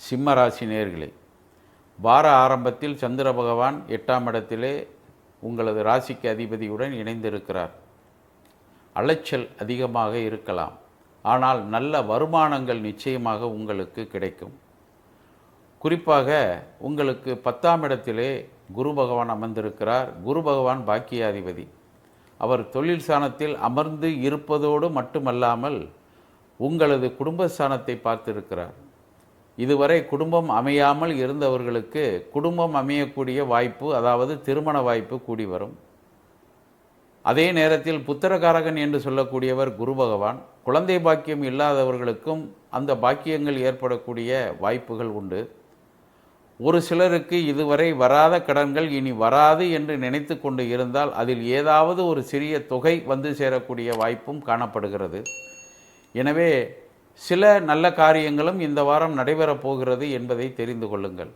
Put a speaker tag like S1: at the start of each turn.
S1: சிம்ம ராசி நேயர்களே, வார ஆரம்பத்தில் சந்திர பகவான் 8ஆம் இடத்திலே உங்களது ராசிக்கு அதிபதியுடன் இணைந்திருக்கிறார். அலைச்சல் அதிகமாக இருக்கலாம், ஆனால் நல்ல வருமானங்கள் நிச்சயமாக உங்களுக்கு கிடைக்கும். குறிப்பாக உங்களுக்கு 10ஆம் இடத்திலே குரு பகவான் அமர்ந்திருக்கிறார். குரு பகவான் பாக்கியாதிபதி. அவர் தொழில் ஸ்தானத்தில் அமர்ந்து இருப்பதோடு மட்டுமல்லாமல் உங்களது குடும்பஸ்தானத்தை பார்த்திருக்கிறார். இதுவரை குடும்பம் அமையாமல் இருந்தவர்களுக்கு குடும்பம் அமையக்கூடிய வாய்ப்பு, அதாவது திருமண வாய்ப்பு கூடி வரும். அதே நேரத்தில் புத்திரகாரகன் என்று சொல்லக்கூடியவர் குரு பகவான். குழந்தை பாக்கியம் இல்லாதவர்களுக்கும் அந்த பாக்கியங்கள் ஏற்படக்கூடிய வாய்ப்புகள் உண்டு. ஒரு சிலருக்கு இதுவரை வராத கடன்கள் இனி வராது என்று நினைத்து கொண்டு இருந்தால் அதில் ஏதாவது ஒரு சிறிய தொகை வந்து சேரக்கூடிய வாய்ப்பும் காணப்படுகிறது. எனவே சில நல்ல காரியங்களும் இந்த வாரம் நடைபெறப் போகிறது என்பதை தெரிந்து கொள்ளுங்கள்.